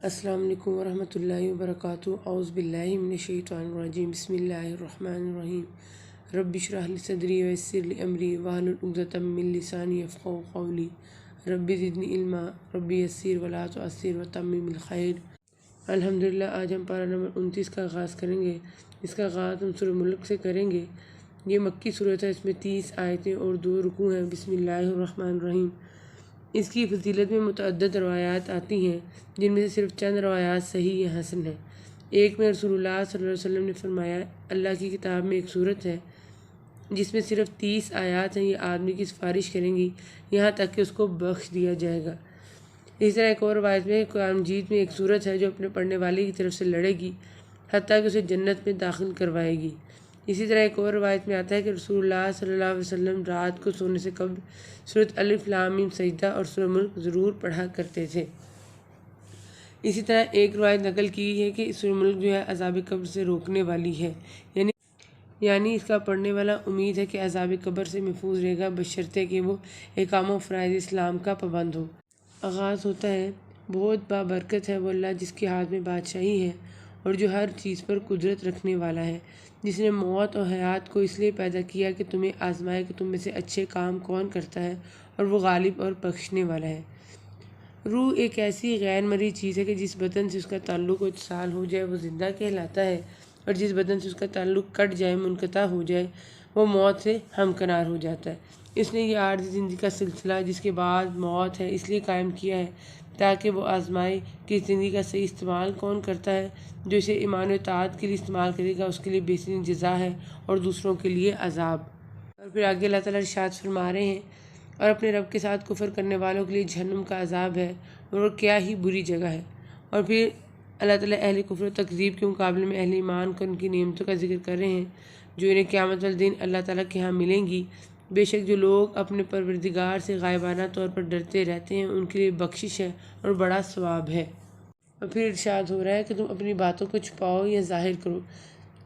السلام علیکم ورحمۃ اللہ وبرکاتہ۔ اعوذ باللہ من الشیطان الرجیم، بسم اللہ الرحمن الرحیم۔ رب اشرح لی صدری ویسر لی امری واحلل عقدۃ من لسانی یفقہوا قولی۔ رب زدنی علما، رب یسر ولا تعسر وتمم الخیر۔ الحمدللہ، آج ہم پارہ نمبر 29 کا آغاز کریں گے۔ اس کا آغاز ہم سورہ ملک سے کریں گے۔ یہ مکی صورت ہے، اس میں 30 آیتیں اور 2 رکوع ہیں۔ بسم اللہ الرحمن الرحیم۔ اس کی فضیلت میں متعدد روایات آتی ہیں، جن میں سے صرف چند روایات صحیح یا حسن ہیں۔ ایک میں رسول اللہ صلی اللہ علیہ وسلم نے فرمایا، اللہ کی کتاب میں ایک صورت ہے جس میں صرف 30 آیات ہیں، یہ آدمی کی سفارش کریں گی یہاں تک کہ اس کو بخش دیا جائے گا۔ اسی طرح ایک اور روایت میں قرآن مجید میں ایک صورت ہے جو اپنے پڑھنے والے کی طرف سے لڑے گی حتیٰ کہ اسے جنت میں داخل کروائے گی۔ اسی طرح ایک اور روایت میں آتا ہے کہ رسول اللہ صلی اللہ علیہ وسلم رات کو سونے سے قبل سورۃ الف لام میم سجدہ اور سورہ ملک ضرور پڑھا کرتے تھے۔ اسی طرح ایک روایت نقل کی ہے کہ سورہ ملک جو ہے عذاب قبر سے روکنے والی ہے، یعنی اس کا پڑھنے والا امید ہے کہ عذاب قبر سے محفوظ رہے گا، بشرطے کہ وہ احکام و فرائض اسلام کا پابند ہو۔ آغاز ہوتا ہے، بہت بابرکت ہے وہ اللہ جس کے ہاتھ میں بادشاہی ہے اور جو ہر چیز پر قدرت رکھنے والا ہے، جس نے موت اور حیات کو اس لیے پیدا کیا کہ تمہیں آزمائے کہ تم میں سے اچھے کام کون کرتا ہے، اور وہ غالب اور بخشنے والا ہے۔ روح ایک ایسی غیر مرئی چیز ہے کہ جس بدن سے اس کا تعلق و اتصال ہو جائے وہ زندہ کہلاتا ہے، اور جس بدن سے اس کا تعلق کٹ جائے، منقطع ہو جائے، وہ موت سے ہمکنار ہو جاتا ہے۔ اس نے یہ عارضی زندگی کا سلسلہ جس کے بعد موت ہے اس لیے قائم کیا ہے تاکہ وہ آزمائے کہ اس زندگی کا صحیح استعمال کون کرتا ہے۔ جو اسے ایمان و اطاعت کے لیے استعمال کرے گا اس کے لیے بہترین جزا ہے اور دوسروں کے لیے عذاب۔ اور پھر آگے اللہ تعالیٰ ارشاد فرما رہے ہیں، اور اپنے رب کے ساتھ کفر کرنے والوں کے لیے جہنم کا عذاب ہے، اور کیا ہی بری جگہ ہے۔ اور پھر اللہ تعالیٰ اہل کفر و تکذیب کے مقابلے میں اہل ایمان کو ان کی نعمتوں کا ذکر کر رہے ہیں جو انہیں قیامت والے دن اللہ تعالیٰ کے ہاں ملیں گی۔ بے شک جو لوگ اپنے پروردگار سے غائبانہ طور پر ڈرتے رہتے ہیں ان کے لیے بخشش ہے اور بڑا ثواب ہے۔ اور پھر ارشاد ہو رہا ہے کہ تم اپنی باتوں کو چھپاؤ یا ظاہر کرو۔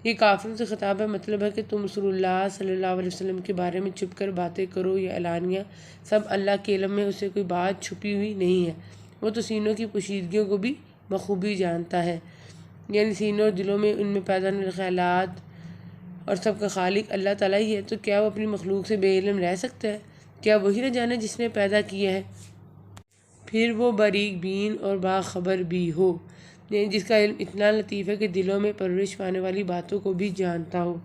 یہ کافروں سے خطاب ہے، مطلب ہے کہ تم رسول اللہ صلی اللہ علیہ وسلم کے بارے میں چھپ کر باتیں کرو یا اعلانیہ، سب اللہ کے علم میں، اسے کوئی بات چھپی ہوئی نہیں ہے۔ وہ تو سینوں کی پوشیدگیوں کو بھی بخوبی جانتا ہے، یعنی سینوں اور دلوں میں ان میں پیدا ہونے والے خیالات، اور سب کا خالق اللہ تعالیٰ ہی ہے۔ تو کیا وہ اپنی مخلوق سے بے علم رہ سکتا ہے؟ کیا وہی نہ جانے جس نے پیدا کیا ہے؟ پھر وہ باریک بین اور باخبر بھی ہو، یعنی جس کا علم اتنا لطیف ہے کہ دلوں میں پرورش پانے والی باتوں کو بھی جانتا ہو۔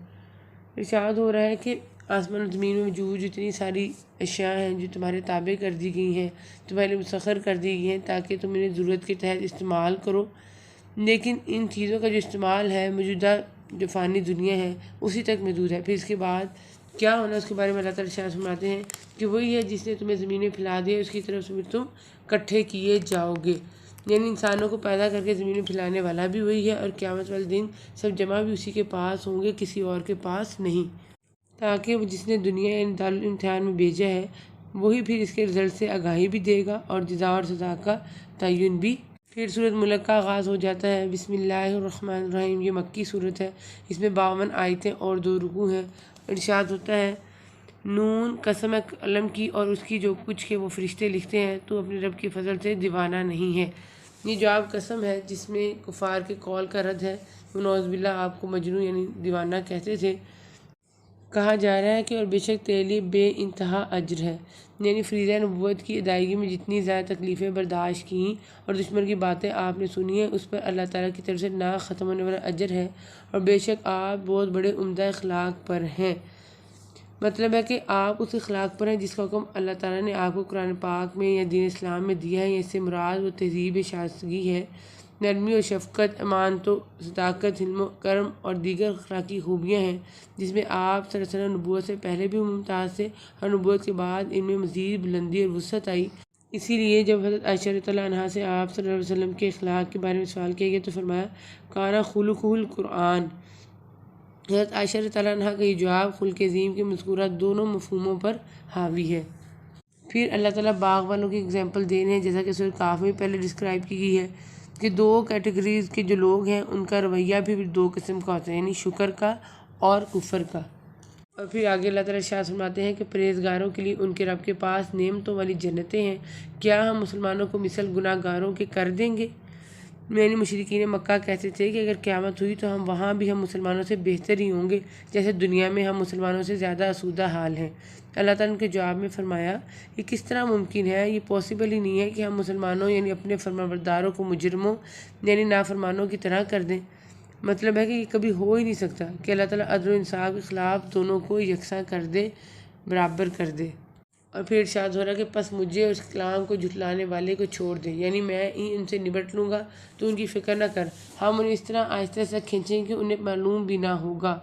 ارشاد ہو رہا ہے کہ آسمان اور زمین میں موجود جتنی ساری اشیاء ہیں جو تمہارے تابع کر دی گئی ہیں، تمہارے لیے مسخر کر دی گئی ہیں تاکہ تم انہیں ضرورت کے تحت استعمال کرو، لیکن ان چیزوں کا جو استعمال ہے موجودہ جو فانی دنیا ہے اسی تک محدود ہے۔ پھر اس کے بعد کیا ہونا اس کے بارے میں اللہ تعالیٰ ارشاد فرماتے ہیں کہ وہی ہے جس نے تمہیں زمینیں پھیلا دی، اس کی طرف سے پھر تم کٹھے کیے جاؤ گے، یعنی انسانوں کو پیدا کر کے زمینیں پھیلانے والا بھی وہی ہے، اور قیامت والے دن سب جمع بھی اسی کے پاس ہوں گے، کسی اور کے پاس نہیں، تاکہ وہ جس نے دنیا یعنی دارالامتحان میں بھیجا ہے وہی پھر اس کے رزلٹ سے آگاہی بھی دے گا اور جزا اور سزا کا تعین بھی۔ پھر سورۃ ملک کا آغاز ہو جاتا ہے۔ بسم اللہ الرحمن الرحیم۔ یہ مکی صورت ہے، اس میں 52 آیتیں اور 2 رکوع ہیں۔ ارشاد ہوتا ہے، نون، قسم ہے قلم کی اور اس کی جو کچھ کے وہ فرشتے لکھتے ہیں، تو اپنے رب کے فضل سے دیوانہ نہیں ہے۔ یہ جواب قسم ہے جس میں کفار کے قول کا رد ہے، وہ نعوذ باللہ آپ کو مجنون یعنی دیوانہ کہتے تھے۔ کہا جا رہا ہے کہ اور بے شک تیرے لیے بے انتہا اجر ہے، یعنی فریضہ نبوت کی ادائیگی میں جتنی زیادہ تکلیفیں برداشت کیں اور دشمن کی باتیں آپ نے سنی ہیں اس پر اللہ تعالیٰ کی طرف سے نا ختم ہونے والا اجر ہے، اور بے شک آپ بہت بڑے عمدہ اخلاق پر ہیں۔ مطلب ہے کہ آپ اس اخلاق پر ہیں جس کا حکم اللہ تعالیٰ نے آپ کو قرآن پاک میں یا دین اسلام میں دیا ہے، یا اس سے مراد وہ تہذیب شائستگی ہے، نرمی و شفقت، امانت و صداقت، حلم و کرم اور دیگر اخلاقی خوبیاں ہیں جس میں آپ صلی اللہ علیہ وسلم نبوت سے پہلے بھی ممتاز تھے اور نبوت کے بعد ان میں مزید بلندی اور وسعت آئی۔ اسی لیے جب حضرت عائشہ رضی اللہ عنہا سے آپ صلی اللہ علیہ وسلم کے اخلاق کے بارے میں سوال کیا گیا تو فرمایا، کانا خلقہ القرآن۔ حضرت عائشہ رضی اللہ عنہا کا یہ جواب خلق عظیم کے مذکورہ دونوں مفہوموں پر حاوی ہے۔ پھر اللہ تعالیٰ باغ والوں کی اگزامپل دے رہے ہیں، جیسا کہ سورۃ کہف میں پہلے ڈسکرائب کی گئی ہے کہ 2 کیٹیگریز کے جو لوگ ہیں ان کا رویہ بھی 2 قسم کا ہوتا ہے، یعنی شکر کا اور کفر کا۔ اور پھر آگے اللہ تعالیٰ ارشاد فرماتے ہیں کہ پرہیزگاروں کے لیے ان کے رب کے پاس نعمتوں والی جنتیں ہیں، کیا ہم مسلمانوں کو مثل گناہ گاروں کے کر دیں گے؟ یعنی مشرکین مکہ کہتے تھے کہ اگر قیامت ہوئی تو وہاں بھی ہم مسلمانوں سے بہتر ہی ہوں گے جیسے دنیا میں ہم مسلمانوں سے زیادہ آسودہ حال ہیں۔ اللہ تعالیٰ نے کے جواب میں فرمایا یہ کس طرح ممکن ہے، یہ پاسبل ہی نہیں ہے کہ ہم مسلمانوں یعنی اپنے فرمانبرداروں کو مجرموں یعنی نافرمانوں کی طرح کر دیں۔ مطلب ہے کہ یہ کبھی ہو ہی نہیں سکتا کہ اللہ تعالیٰ عدل و انصاف کے خلاف دونوں کو یکساں کر دے، برابر کر دے۔ اور پھر ارشاد ہو رہا ہے کہ پس مجھے اور اس کلام کو جھٹلانے والے کو چھوڑ دے، یعنی میں ہی ان سے نبٹ لوں گا، تو ان کی فکر نہ کر، ہم انہیں اس طرح آہستہ آہستہ کھینچیں کہ انہیں معلوم بھی نہ ہوگا۔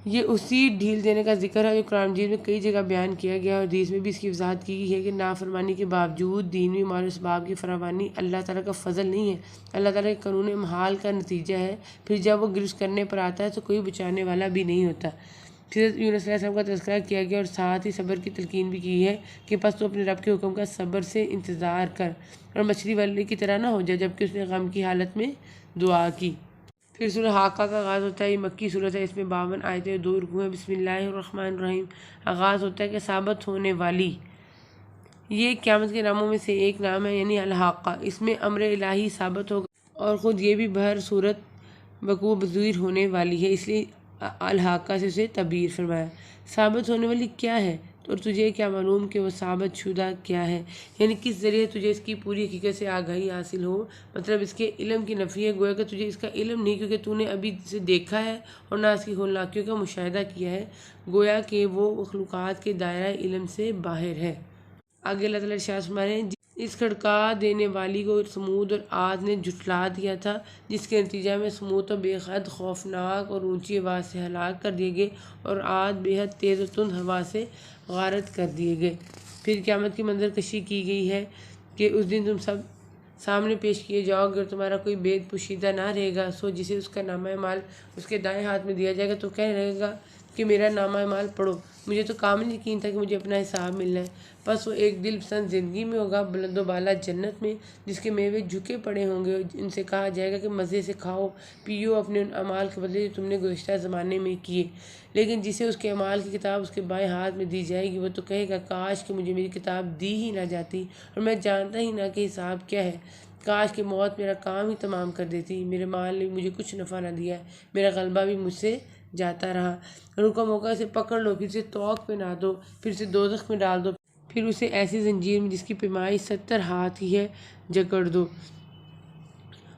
یہ اسی ڈھیل دینے کا ذکر ہے جو قرآن مجید میں کئی جگہ بیان کیا گیا اور حدیث میں بھی اس کی وضاحت کی گئی ہے کہ نافرمانی کے باوجود دینی مال و اسباب کی فراوانی اللہ تعالیٰ کا فضل نہیں ہے، اللہ تعالیٰ کے قانون محال کا نتیجہ ہے۔ پھر جب وہ گرفت کرنے پر آتا ہے تو کوئی بچانے والا بھی نہیں ہوتا۔ پھر یونس علیہ السلام کا تذکرہ کیا گیا اور ساتھ ہی صبر کی تلقین بھی کی ہے کہ پس تو اپنے رب کے حکم کا صبر سے انتظار کر اور مچھلی والے کی طرح نہ ہو جائے جبکہ اس نے غم کی حالت میں دعا کی۔ پھر سورہ حاقہ کا آغاز ہوتا ہے، یہ مکی صورت ہے، اس میں 52 آیتیں اور 2 رکوع ہیں۔ بسم اللہ الرحمن الرحیم۔ آغاز ہوتا ہے کہ ثابت ہونے والی، یہ قیامت کے ناموں میں سے ایک نام ہے یعنی الحاقہ، اس میں امر الہی ثابت ہوگا اور خود یہ بھی بہر صورت وقوع پذیر ہونے والی ہے، اس لیے الحاقہ سے اسے تعبیر فرمایا۔ ثابت ہونے والی کیا ہے اور تجھے کیا معلوم کہ وہ ثابت شدہ کیا ہے، یعنی کس ذریعے تجھے اس کی پوری حقیقت سے آگاہی حاصل ہو، مطلب اس کے علم کی نفی ہے، گویا کہ تجھے اس کا علم نہیں کیونکہ تو نے ابھی اسے دیکھا ہے اور نہ اس کی ہولناکیوں کا مشاہدہ کیا ہے، گویا کہ وہ مخلوقات کے دائرہ علم سے باہر ہے۔ آگے اللہ تعالیٰ ارشاد فرما رہے ہیں اس کھڑکا دینے والی کو سمود اور عاد نے جھٹلا دیا تھا، جس کے نتیجہ میں سمود تو بے حد خوفناک اور اونچی آواز سے ہلاک کر دیے گئے اور عاد بے حد تیز اور تند ہوا سے غارت کر دیے گئے۔ پھر قیامت کی منظر کشی کی گئی ہے کہ اس دن تم سب سامنے پیش کیے جاؤ گے اور تمہارا کوئی بید پوشیدہ نہ رہے گا، سو جسے اس کا نامہ اعمال اس کے دائیں ہاتھ میں دیا جائے گا تو کہنے لگے گا کہ میرا نامہ اعمال پڑھو، مجھے تو کامل یقین تھا کہ مجھے اپنا حساب ملنا ہے۔ بس وہ ایک دل پسند زندگی میں ہوگا، بلند و بالا جنت میں، جس کے میوے جھکے پڑے ہوں گے، ان سے کہا جائے گا کہ مزے سے کھاؤ پیو اپنے ان اعمال کے بدلے جو تم نے گزشتہ زمانے میں کیے۔ لیکن جسے اس کے اعمال کی کتاب اس کے بائیں ہاتھ میں دی جائے گی وہ تو کہے گا کاش کہ مجھے میری کتاب دی ہی نہ جاتی اور میں جانتا ہی نہ کہ حساب کیا ہے، کاش کہ موت میرا کام ہی تمام کر دیتی، میرے مال نے مجھے کچھ نفع نہ دیا، میرا غلبہ بھی مجھ سے جاتا رہا۔ روکا موقع سے پکڑ لو، پھر اسے توق پہنا دو، پھر اسے دوزخ میں ڈال دو، پھر اسے ایسی زنجیر میں جس کی پیمائی 70 ہاتھ ہی ہے جکڑ دو۔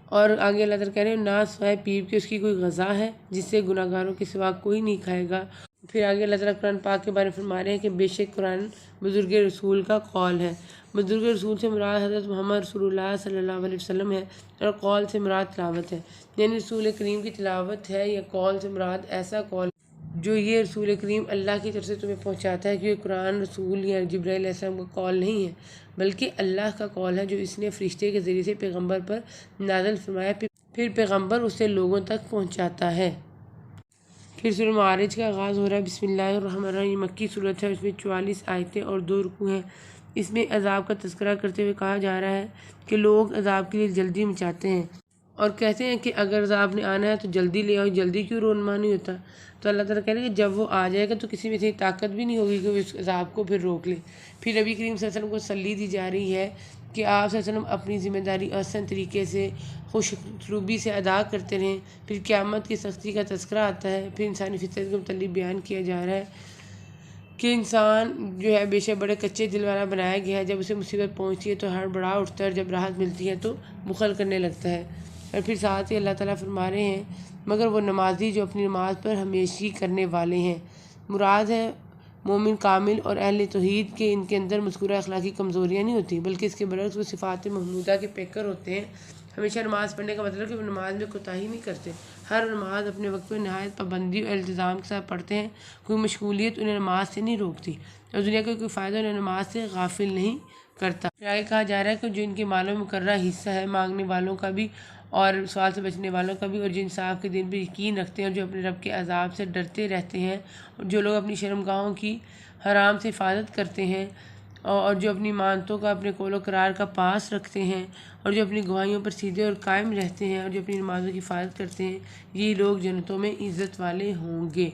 اور آگے اللہ تعالیٰ کہہ رہے ہیں نہ سوائے پیپ کہ اس کی کوئی غذا ہے جس سے گناہ گاروں کے سوا کوئی نہیں کھائے گا۔ پھر آگے اللہ تعالیٰ قرآن پاک کے بارے میں فرما رہے ہیں کہ بے شک قرآن بزرگ رسول کا قول ہے۔ بزرگ رسول سے مراد حضرت محمد رسول اللہ صلی اللہ علیہ وسلم ہے اور قول سے مراد تلاوت ہے، یعنی رسول کریم کی تلاوت ہے، یا قول سے مراد ایسا قول جو یہ رسول کریم اللہ کی طرف سے تمہیں پہنچاتا ہے، کیونکہ قرآن رسول یا جبرائیل علیہ السلام کا قول نہیں ہے بلکہ اللہ کا قول ہے جو اس نے فرشتے کے ذریعے سے پیغمبر پر نازل فرمایا، پھر پیغمبر اسے لوگوں تک پہنچاتا ہے۔ پھر سورہ معارج کا آغاز ہو رہا ہے، بسم اللہ الرحمن الرحیم، مکی صورت ہے، اس میں 44 آیتیں اور 2 رکوع ہیں۔ اس میں عذاب کا تذکرہ کرتے ہوئے کہا جا رہا ہے کہ لوگ عذاب کے لیے جلدی مچاتے ہیں اور کہتے ہیں کہ اگر عذاب نے آنا ہے تو جلدی لے آؤ، جلدی کیوں رونما نہیں ہوتا؟ تو اللہ تعالیٰ کہہ رہے ہیں کہ جب وہ آ جائے گا تو کسی میں اتنی طاقت بھی نہیں ہوگی کہ وہ اس عذاب کو پھر روک لے۔ پھر نبی کریم صلی اللہ علیہ وسلم کو تسلی دی جا رہی ہے کہ آپ صلی اللہ علیہ وسلم اپنی ذمہ داری آسان طریقے سے خوش اسلوبی سے ادا کرتے رہیں۔ پھر قیامت کی سختی کا تذکرہ آتا ہے، پھر انسانی فطرت کے متعلق بیان کیا جا رہا ہے کہ انسان جو ہے بے شک بڑے کچے دل والا بنایا گیا ہے، جب اسے مصیبت پہنچتی ہے تو ہڑبڑا اٹھتا ہے اور جب راحت ملتی ہے تو بخل کرنے لگتا ہے۔ اور پھر ساتھ ہی اللہ تعالیٰ فرما رہے ہیں مگر وہ نمازی جو اپنی نماز پر ہمیشگی کرنے والے ہیں، مراد ہے مومن کامل اور اہل توحید کے ان کے اندر مذکورہ اخلاقی کمزوریاں نہیں ہوتی بلکہ اس کے برعکس وہ صفات محمودہ کے پیکر ہوتے ہیں۔ ہمیشہ نماز پڑھنے کا مطلب کہ وہ نماز میں کوتاہی نہیں کرتے، ہر نماز اپنے وقت میں نہایت پابندی اور التزام کے ساتھ پڑھتے ہیں، کوئی مشغولیت انہیں نماز سے نہیں روکتی اور دنیا کا کوئی فائدہ انہیں نماز سے غافل نہیں کرتا۔ آگے کہا جا رہا ہے کہ جو ان کے مالوں میں مقررہ حصہ ہے، مانگنے والوں کا بھی اور سوال سے بچنے والوں کا بھی، اور جو انصاف کے دن پہ یقین رکھتے ہیں اور جو اپنے رب کے عذاب سے ڈرتے رہتے ہیں، اور جو لوگ اپنی شرمگاہوں کی حرام سے حفاظت کرتے ہیں اور جو اپنی مانتوں کا اپنے قول و قرار کا پاس رکھتے ہیں اور جو اپنی گواہیوں پر سیدھے اور قائم رہتے ہیں اور جو اپنی نمازوں کی حفاظت کرتے ہیں، یہ لوگ جنتوں میں عزت والے ہوں گے۔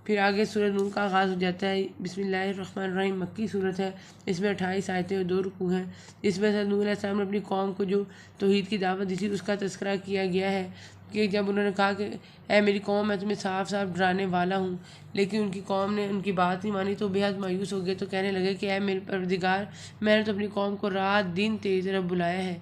پھر آگے سورۃ نور کا آغاز ہو جاتا ہے۔ بسم اللہ الرحمن الرحیم مکی صورت ہے، اس میں 28 آیتیں اور 2 رکوع ہیں۔ اس میں حضرت نوح علیہ السلام نے اپنی قوم کو جو توحید کی دعوت دی تھی اس کا تذکرہ کیا گیا ہے کہ جب انہوں نے کہا کہ اے میری قوم میں تمہیں صاف صاف ڈرانے والا ہوں، لیکن ان کی قوم نے ان کی بات نہیں مانی تو بے حد مایوس ہو گئے، تو کہنے لگے کہ اے میرے پروردگار، میں نے تو اپنی قوم کو رات دن تیری طرف بلایا ہے،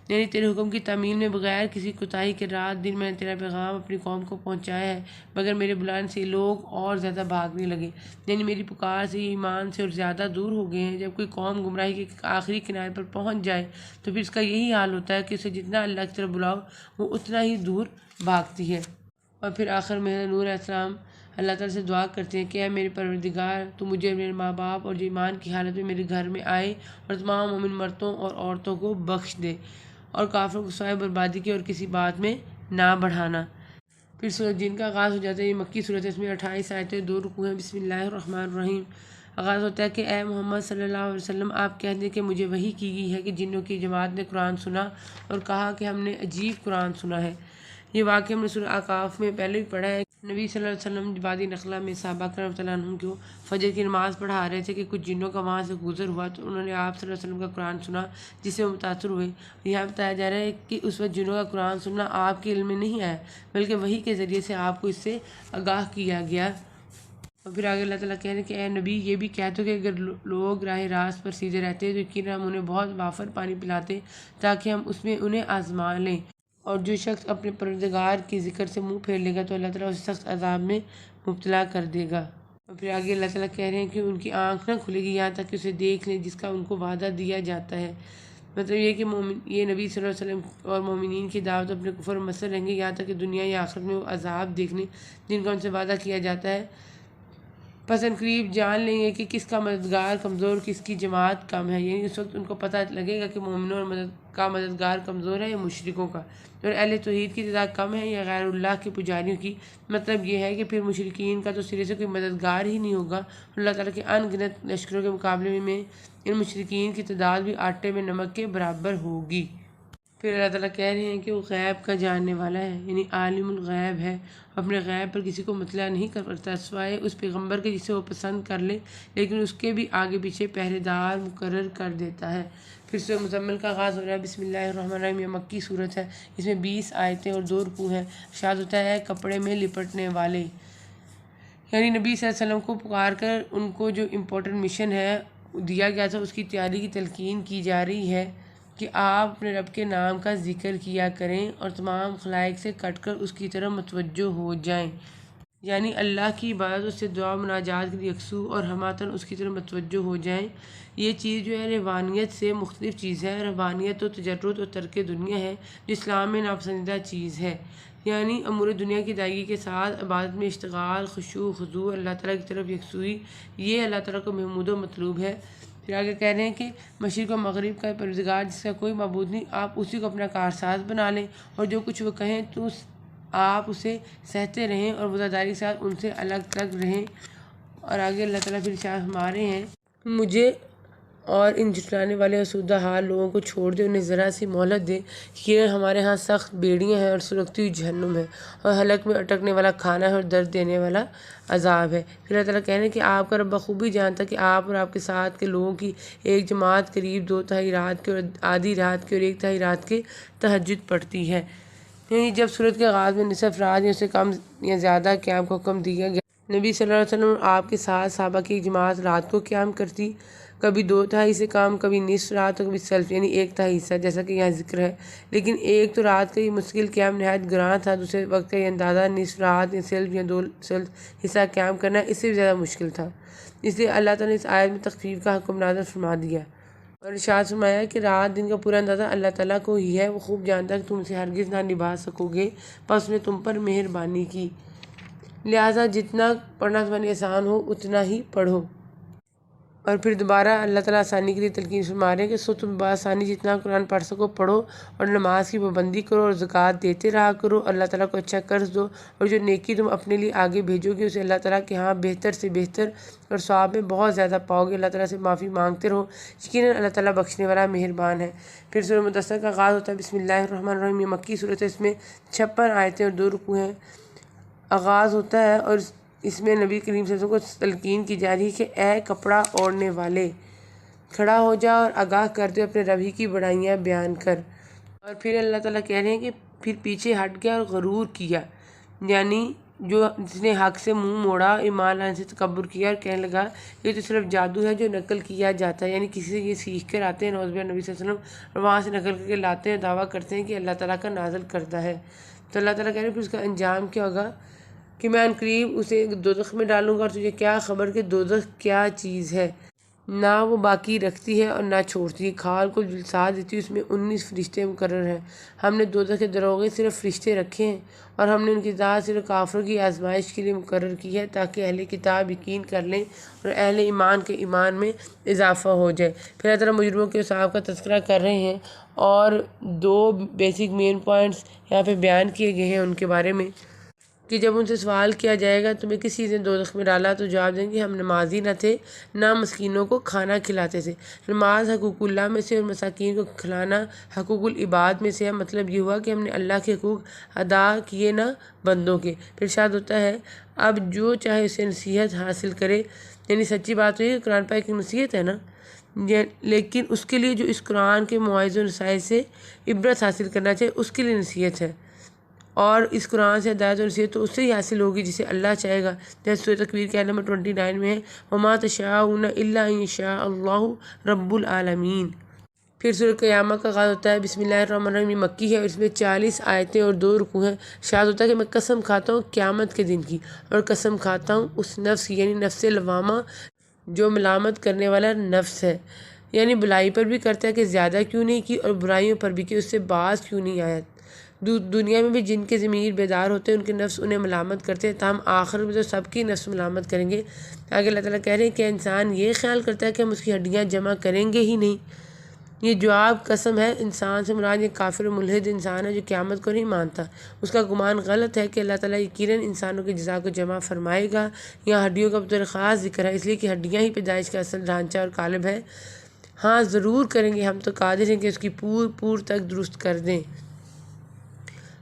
یعنی تیرے حکم کی تعمیل میں بغیر کسی کوتاہی کے رات دن میں نے تیرا پیغام اپنی قوم کو پہنچایا ہے، مگر میرے بلانے سے لوگ اور زیادہ بھاگنے لگے، یعنی میری پکار سے ایمان سے اور زیادہ دور ہو گئے ہیں۔ جب کوئی قوم گمراہی کے آخری کنارے پر پہنچ جائے تو پھر اس کا یہی حال ہوتا ہے کہ اسے جتنا اللہ کی طرف بلاؤ وہ اتنا ہی دور بھاگتی ہے۔ اور پھر آخر میں نوح علیہ السلام اللہ تعالیٰ سے دعا کرتے ہیں کہ اے میرے پروردگار، تو مجھے میرے ماں باپ اور جو ایمان کی حالت میں میرے گھر میں آئے اور تمام مومن مردوں اور عورتوں کو بخش دے، اور کافروں کو سوائے بربادی کے اور کسی بات میں نہ بڑھانا۔ پھر سورۃ جن کا آغاز ہو جاتا ہے، یہ مکی صورت ہے، اس میں 28 آیتیں 2 رکوع ہیں۔ بسم اللہ الرحمن الرحیم آغاز ہوتا ہے کہ اے محمد صلی اللہ علیہ وسلم، آپ کہہ دیں کہ مجھے وحی کی گئی ہے کہ جنوں کی جماعت نے قرآن سنا اور کہا کہ ہم نے عجیب قرآن سنا ہے۔ یہ واقعہ ہم نے سورہ اعقاف میں پہلے بھی پڑھا ہے۔ نبی صلی اللہ علیہ وسلم وادی نخلہ میں صحابہ کرام رضی اللہ عنہم کو فجر کی نماز پڑھا رہے تھے کہ کچھ جنوں کا وہاں سے گزر ہوا تو انہوں نے آپ صلی اللہ علیہ وسلم کا قرآن سنا، جس سے وہ متاثر ہوئے۔ یہاں بتایا جا رہا ہے کہ اس وقت جنوں کا قرآن سننا آپ کے علم میں نہیں آیا، بلکہ وحی کے ذریعے سے آپ کو اس سے آگاہ کیا گیا۔ اور پھر آگے اللہ تعالیٰ کہہ رہے ہیں کہ اے نبی، یہ بھی کہہ دو کہ اگر لوگ راہ راست پر سیدھے رہتے تو یقیناً ہم انہیں بہت وافر پانی پلاتے تاکہ ہم اس میں انہیں آزما لیں، اور جو شخص اپنے پروردگار کے ذکر سے منہ پھیر لے گا تو اللہ تعالیٰ اسے سخت عذاب میں مبتلا کر دے گا۔ اور پھر آگے اللہ تعالیٰ کہہ رہے ہیں کہ ان کی آنکھ نہ کھلے گی یہاں تک کہ اسے دیکھ لیں جس کا ان کو وعدہ دیا جاتا ہے۔ مطلب یہ کہ یہ نبی صلی اللہ علیہ وسلم اور مومنین کی دعوت اپنے کفر میں مصر رہیں گے یہاں تک کہ دنیا یا آخرت میں وہ عذاب دیکھ لیں جن کا ان سے وعدہ کیا جاتا ہے۔ پس ان قریب جان لیں گے کہ کس کا مددگار کمزور، کس کی جماعت کم ہے، یعنی اس وقت ان کو پتہ لگے گا کہ مومنوں کا مددگار کمزور ہے یا مشرکوں کا، اور اہل توحید کی تعداد کم ہے یا غیر اللہ کے پجاریوں کی۔ مطلب یہ ہے کہ پھر مشرکین کا تو سرے سے کوئی مددگار ہی نہیں ہوگا، اللہ تعالیٰ کے ان گنت لشکروں کے مقابلے میں ان مشرکین کی تعداد بھی آٹے میں نمک کے برابر ہوگی۔ پھر اللہ تعالیٰ کہہ رہے ہیں کہ وہ غیب کا جاننے والا ہے، یعنی عالم الغیب ہے، اپنے غیب پر کسی کو مطلع نہیں کرتا سوائے اس پیغمبر کے جسے وہ پسند کر لے، لیکن اس کے بھی آگے پیچھے پہرے دار مقرر کر دیتا ہے۔ پھر سورہ مزمل کا آغاز ہو رہا ہے۔ بسم اللہ الرحمن الرحیم، یہ مکی صورت ہے، اس میں 20 آیتیں اور 2 رکوع ہیں۔ ارشاد ہوتا ہے کپڑے میں لپٹنے والے، یعنی نبی صلی اللہ علیہ وسلم کو پکار کر ان کو جو امپورٹنٹ مشن ہے دیا گیا تھا اس کی تیاری کی تلقین کی جا رہی ہے کہ آپ اپنے رب کے نام کا ذکر کیا کریں اور تمام خلائق سے کٹ کر اس کی طرف متوجہ ہو جائیں، یعنی اللہ کی عبادت، اس سے دعا مناجات کے لیے یکسو اور ہماتن اس کی طرف متوجہ ہو جائیں۔ یہ چیز جو ہے روحانیت سے مختلف چیز ہے۔ روحانیت تو تجرد اور ترک دنیا ہے جو اسلام میں ناپسندیدہ چیز ہے، یعنی امور دنیا کی ادائیگی کے ساتھ عبادت میں اشتغال، خشوع، خضوع، اللہ تعالیٰ کی طرف یکسوئی، یہ اللہ تعالیٰ کو محمود و مطلوب ہے۔ پھر آگے کہہ رہے ہیں کہ مشرق و مغرب کا پروردگار جس کا کوئی معبود نہیں، آپ اسی کو اپنا کارساز بنا لیں اور جو کچھ وہ کہیں تو آپ اسے سہتے رہیں اور وفاداری کے ساتھ ان سے الگ تھلگ رہیں۔ اور آگے اللہ تعالیٰ پھر ارشاد فرما رہے ہیں مجھے اور ان جھٹلانے والے آسودہ حال لوگوں کو چھوڑ دے، انہیں ذرا سی مہلت دے کہ ہمارے ہاں سخت بیڑیاں ہیں اور سلگتی ہوئی جہنم ہے اور حلق میں اٹکنے والا کھانا ہے اور درد دینے والا عذاب ہے۔ پھر اللہ تعالیٰ کہہ رہے ہیں کہ آپ کا رب بخوبی جانتا کہ آپ اور آپ کے ساتھ کے لوگوں کی ایک جماعت قریب 2/3 رات کے اور آدھی رات کے اور 1/3 رات کے تہجد پڑھتی ہے، یعنی جب سورت کے آغاز میں نصف رات یا اس سے کم یا زیادہ قیام کا حکم دیا گیا، نبی صلی اللہ علیہ وسلم اور آپ کے ساتھ صحابہ کی ایک جماعت رات کو قیام کرتی، کبھی 2/3 سے کم، کبھی نصف رات اور کبھی سلف یعنی 1/3 حصہ، جیسا کہ یہاں ذکر ہے۔ لیکن ایک تو رات کا یہ مشکل قیام نہایت گراں تھا، دوسرے وقت کا یہ اندازہ نصف رات یا سلف یا 2 سلف حصہ قیام کرنا اس سے بھی زیادہ مشکل تھا، اس لیے اللہ تعالیٰ نے اس آیت میں تخفیف کا حکم نازل فرما دیا اور ارشاد فرمایا کہ رات دن کا پورا اندازہ اللہ تعالیٰ کو ہی ہے، وہ خوب جانتا ہے کہ تم اسے ہرگز نہ نبھا سکو گے، بس نے تم پر مہربانی کی، لہٰذا جتنا پڑھنا تمہارے آسان ہو اتنا ہی پڑھو۔ اور پھر دوبارہ اللہ تعالیٰ آسانی کے لیے تلقین فرما رہے ہیں کہ سو تم بآسانی جتنا قرآن پڑھ سکو پڑھو اور نماز کی پابندی کرو اور زکوٰۃ دیتے رہا کرو، اللہ تعالیٰ کو اچھا قرض دو، اور جو نیکی تم اپنے لیے آگے بھیجو گے اسے اللہ تعالیٰ کے ہاں بہتر سے بہتر اور ثواب میں بہت زیادہ پاؤ گے۔ اللہ تعالیٰ سے معافی مانگتے رہو، یقیناً اللہ تعالیٰ بخشنے والا مہربان ہے۔ پھر سورہ مدثر کا آغاز ہوتا ہے۔ بسم اللہ الرحمن الرحیم، یہ مکی صورت ہے، اس میں 56 آیتیں اور 2 رکوع ہیں۔ آغاز ہوتا ہے اور اس میں نبی کریم صلی اللہ علیہ وسلم کو تلقین کی جا رہی ہے کہ اے کپڑا اوڑھنے والے، کھڑا ہو جا اور آگاہ کر دے اپنے رب ہی کی بڑائیاں بیان کر۔ اور پھر اللہ تعالیٰ کہہ رہے ہیں کہ پھر پیچھے ہٹ گیا اور غرور کیا، یعنی جس نے حق سے منہ موڑا، ایمان لانے سے تکبر کیا اور کہنے لگا یہ تو صرف جادو ہے جو نقل کیا جاتا ہے، یعنی کسی سے یہ سیکھ کر آتے ہیں، نعوذ باللہ نبی صلی اللہ علیہ وسلم، اور وہاں سے نقل کر کے لاتے ہیں، دعویٰ کرتے ہیں کہ اللہ تعالیٰ کا نازل کردہ ہے۔ تو اللہ تعالیٰ کہہ رہے ہیں پھر اس کا انجام کیا ہوگا کہ میں ان قریب اسے دوزخ میں ڈالوں گا، اور تجھے کیا خبر کہ دوزخ کیا چیز ہے، نہ وہ باقی رکھتی ہے اور نہ چھوڑتی ہے، کھال کو جھلسا دیتی ہے، اس میں 19 فرشتے مقرر ہیں۔ ہم نے دوزخ کے دروغے صرف فرشتے رکھے ہیں، اور ہم نے ان کی ذات صرف کافروں کی آزمائش کے لیے مقرر کی ہے تاکہ اہل کتاب یقین کر لیں اور اہل ایمان کے ایمان میں اضافہ ہو جائے۔ پھر اللہ تعالیٰ مجرموں کے حساب کا تذکرہ کر رہے ہیں، اور 2 بیسک مین پوائنٹس یہاں پہ بیان کیے گئے ہیں ان کے بارے میں کہ جب ان سے سوال کیا جائے گا تمہیں کس چیز نے دوزخ میں ڈالا، تو جواب دیں گے ہم نمازی نہ تھے، نہ مسکینوں کو کھانا کھلاتے تھے۔ نماز حقوق اللہ میں سے اور مساکین کو کھلانا حقوق العباد میں سے ہے، مطلب یہ ہوا کہ ہم نے اللہ کے حقوق ادا کیے نہ بندوں کے۔ پھر ارشاد ہوتا ہے اب جو چاہے اسے نصیحت حاصل کرے، یعنی سچی بات تو یہ کہ قرآن پاک کی نصیحت ہے نا، لیکن اس کے لیے جو اس قرآن کے مواعظ و نصائح سے عبرت حاصل کرنا چاہے اس کے لیے نصیحت ہے، اور اس قرآن سے ہدایت و نصیحت تو اس سے ہی حاصل ہوگی جسے اللہ چاہے گا، جیسے سورۃ تکویر کے آیت نمبر 29 میں ہے وَمَا تَشَاءُونَ إِلَّا أَن يَشَاءَ اللَّهُ رَبُّ الْعَالَمِينَ۔ پھر سورۃ قیامہ کا آغاز ہوتا ہے، بسم اللہ الرحمن الرحیم، یہ مکی ہے اور اس میں 40 آیتیں اور 2 رکوع ہیں۔ ارشاد ہوتا ہے کہ میں قسم کھاتا ہوں قیامت کے دن کی، اور قسم کھاتا ہوں اس نفس کی، یعنی نفس لوامہ جو ملامت کرنے والا نفس ہے، یعنی بلائی پر بھی کرتا ہے کہ زیادہ کیوں نہیں کی، اور برائیوں پر بھی کہ اس سے باز کیوں نہیں آیا۔ دنیا میں بھی جن کے ضمیر بیدار ہوتے ہیں ان کے نفس انہیں ملامت کرتے ہیں، تاہم آخر میں تو سب کی نفس ملامت کریں گے۔ آگے اللہ تعالیٰ کہہ رہے ہیں کہ انسان یہ خیال کرتا ہے کہ ہم اس کی ہڈیاں جمع کریں گے ہی نہیں۔ یہ جواب قسم ہے، انسان سے مراد یہ کافر و ملحد انسان ہے جو قیامت کو نہیں مانتا۔ اس کا گمان غلط ہے کہ اللہ تعالیٰ یقیناً انسانوں کی جزا کو جمع فرمائے گا۔ یہاں ہڈیوں کا بطور خاص ذکر ہے، اس لیے کہ ہڈیاں ہی پیدائش کا اصل ڈھانچہ اور قالب ہے۔ ہاں ضرور کریں گے، ہم تو قادر ہیں کہ اس کی پور تک درست کر دیں۔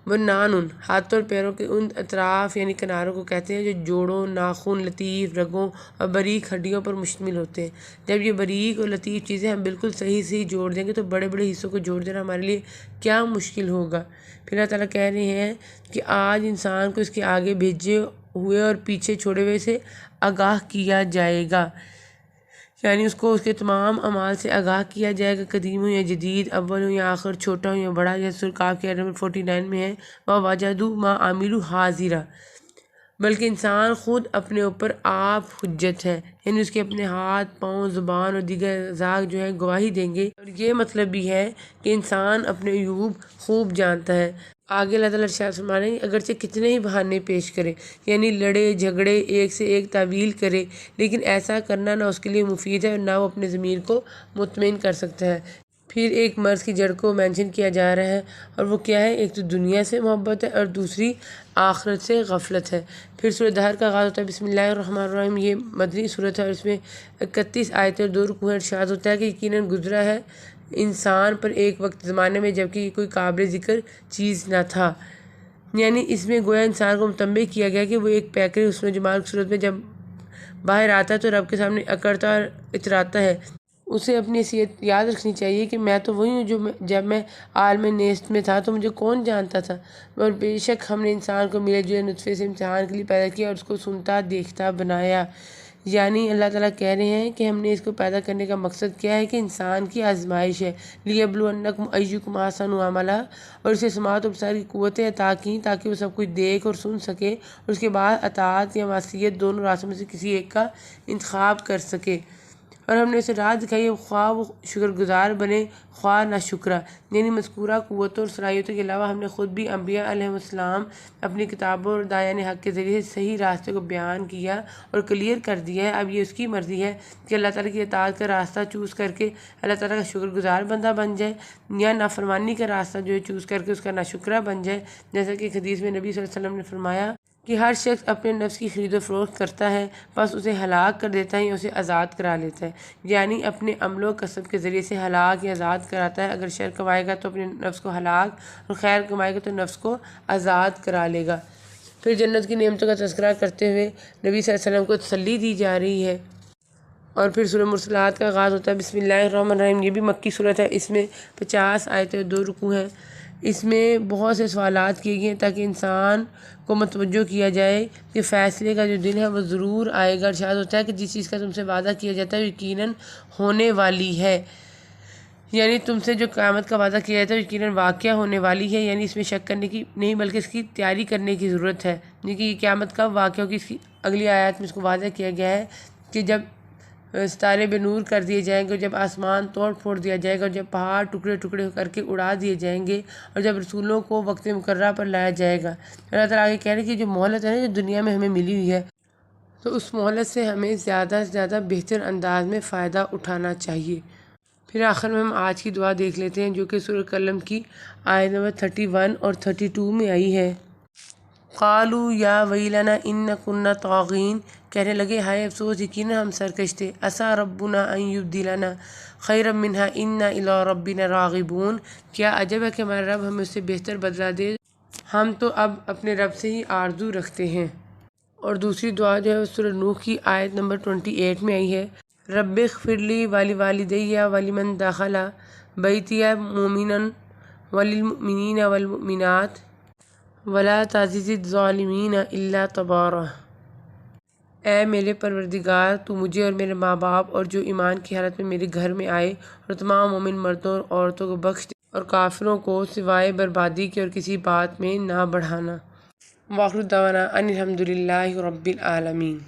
بنان، ہاتھوں اور پیروں کے ان اطراف یعنی کناروں کو کہتے ہیں جو جوڑوں، ناخن، لطیف رگوں اور باریک ہڈیوں پر مشتمل ہوتے ہیں۔ جب یہ باریک اور لطیف چیزیں ہم بالکل صحیح جوڑ دیں گے تو بڑے بڑے حصوں کو جوڑ دینا ہمارے لیے کیا مشکل ہوگا۔ پھر اللہ تعالیٰ کہہ رہے ہیں کہ آج انسان کو اس کے آگے بھیجے ہوئے اور پیچھے چھوڑے ہوئے سے آگاہ کیا جائے گا، یعنی اس کو اس کے تمام اعمال سے آگاہ کیا جائے گا، قدیم ہو یا جدید، اول ہو یا آخر، چھوٹا ہو یا بڑا، جیسے سورۃ کہف کے آیت نمبر 49 میں ہے وَوَجَدُوا مَا عَمِلُوا حَاضِرًا۔ بلکہ انسان خود اپنے اوپر آپ حجت ہے، یعنی اس کے اپنے ہاتھ، پاؤں، زبان اور دیگر اعضاء جو ہیں گواہی دیں گے، اور یہ مطلب بھی ہے کہ انسان اپنے عیوب خوب جانتا ہے۔ آگے اللہ تعالیٰ ارشاد فرما رہے ہیں اگرچہ کتنے ہی بہانے پیش کرے، یعنی لڑے جھگڑے، ایک سے ایک تعویل کرے، لیکن ایسا کرنا نہ اس کے لیے مفید ہے اور نہ وہ اپنے ضمیر کو مطمئن کر سکتا ہے۔ پھر ایک مرض کی جڑ کو مینشن کیا جا رہا ہے، اور وہ کیا ہے؟ ایک تو دنیا سے محبت ہے اور دوسری آخرت سے غفلت ہے۔ پھر سورۃ دہر کا آغاز ہوتا ہے، بسم اللہ الرحمن الرحیم، یہ مدنی سورت ہے اور اس میں 31 آیتیں اور 2 رکوع ہیں۔ ارشاد ہوتا ہے کہ یقیناً گزرا ہے انسان پر ایک وقت زمانے میں جبکہ کوئی قابل ذکر چیز نہ تھا، یعنی اس میں گویا انسان کو متنبہ کیا گیا کہ وہ ایک پیکر حسن و جمال کی صورت میں جب باہر آتا ہے تو رب کے سامنے اکڑتا اور اتراتا ہے۔ اسے اپنی حیثیت یاد رکھنی چاہیے کہ میں تو وہی ہوں جو جب میں عالم نیست میں تھا تو مجھے کون جانتا تھا، اور بے شک ہم نے انسان کو ملے جلے نطفے سے امتحان کے لیے پیدا کیا اور اس کو سنتا دیکھتا بنایا۔ یعنی اللہ تعالیٰ کہہ رہے ہیں کہ ہم نے اس کو پیدا کرنے کا مقصد کیا ہے کہ انسان کی آزمائش ہے، لِيَبْلُوَنَّكُمْ أَيُّكُمْ أَحْسَنُ عَمَلًا، اور اسے سماعت و ابصار کی قوتیں عطا کیں تاکہ وہ سب کچھ دیکھ اور سن سکے اور اس کے بعد اطاعت یا معصیت دونوں راستوں میں سے کسی ایک کا انتخاب کر سکے، اور ہم نے اسے راہ دکھائی ہے خواہ وہ شکر گزار بنے خواہ نہ شکرا۔ یعنی مذکورہ قوتوں اور صلاحیتوں کے علاوہ ہم نے خود بھی انبیاء علیہم السلام اپنی کتابوں اور دایان حق کے ذریعے سے صحیح راستے کو بیان کیا اور کلیئر کر دیا ہے۔ اب یہ اس کی مرضی ہے کہ اللہ تعالیٰ کی اطاعت کا راستہ چوز کر کے اللہ تعالیٰ کا شکر گزار بندہ بن جائے، یا نافرمانی کا راستہ جو ہے چوز کر کے اس کا ناشکرہ بن جائے، جیسا کہ حدیث میں نبی صلی اللہ علیہ وسلم نے فرمایا کہ ہر شخص اپنے نفس کی خرید و فروخت کرتا ہے، بس اسے ہلاک کر دیتا ہے یا اسے آزاد کرا لیتا ہے، یعنی اپنے عمل و کسب کے ذریعے سے ہلاک یا آزاد کراتا ہے۔ اگر شر کمائے گا تو اپنے نفس کو ہلاک، اور خیر کمائے گا تو نفس کو آزاد کرا لے گا۔ پھر جنت کی نعمتوں کا تذکرہ کرتے ہوئے نبی صلی اللہ علیہ وسلم کو تسلی دی جا رہی ہے، اور پھر سورہ مرسلات کا آغاز ہوتا ہے۔ بسم اللہ الرحمن الرحیم، یہ بھی مکی صورت ہے، اس میں 50 آیتیں 2 رکوع ہیں۔ اس میں بہت سے سوالات کیے گئے ہیں تاکہ انسان کو متوجہ کیا جائے کہ فیصلے کا جو دن ہے وہ ضرور آئے گا۔ ارشاد ہوتا ہے کہ جس چیز کا تم سے وعدہ کیا جاتا ہے یقیناً ہونے والی ہے، یعنی تم سے جو قیامت کا وعدہ کیا جاتا ہے یقیناً واقعہ ہونے والی ہے، یعنی اس میں شک کرنے کی نہیں بلکہ اس کی تیاری کرنے کی ضرورت ہے، کہ یہ قیامت کا واقعہ ہوگی۔ اس کی اگلی آیات میں اس کو واضح کیا گیا ہے کہ جب ستارے بے نور کر دیے جائیں گے، جب آسمان توڑ پھوڑ دیا جائے گا، اور جب پہاڑ ٹکڑے ٹکڑے کر کے اڑا دیے جائیں گے، اور جب رسولوں کو وقت مقررہ پر لایا جائے گا۔ اللہ تعالیٰ آگے کہہ رہے ہیں کہ جو مہلت ہے نا، جو دنیا میں ہمیں ملی ہوئی ہے، تو اس مہلت سے ہمیں زیادہ سے زیادہ بہتر انداز میں فائدہ اٹھانا چاہیے۔ پھر آخر میں ہم آج کی دعا دیکھ لیتے ہیں، جو کہ سورہ قلم کی آیت نمبر 31 اور 32 میں آئی ہے۔ قالوا یا ویلنا ان کنا طاغین، کہنے لگے ہائے افسوس، یقیناً ہم سرکش تھے۔ عسیٰ ربنا ان یبدلنا خیرا منہا انا الی ربنا راغبون، کیا عجب ہے کہ ہمارا رب ہمیں اس سے بہتر بدلہ دے، ہم تو اب اپنے رب سے ہی آرزو رکھتے ہیں۔ اور دوسری دعا جو ہے سورہ نوح کی آیت نمبر 28 میں آئی ہے۔ رب اغفر لی ولوالدی ولمن دخل بیتی مؤمنا وللمؤمنین والمؤمنات ولا تزد الظالمین الا تبارا، اے میرے پروردگار، تو مجھے اور میرے ماں باپ اور جو ایمان کی حالت میں میرے گھر میں آئے اور تمام مومن مردوں اور عورتوں کو بخش دے، اور کافروں کو سوائے بربادی کے اور کسی بات میں نہ بڑھانا۔ وآخر دعوانا ان الحمد للہ رب العالمین۔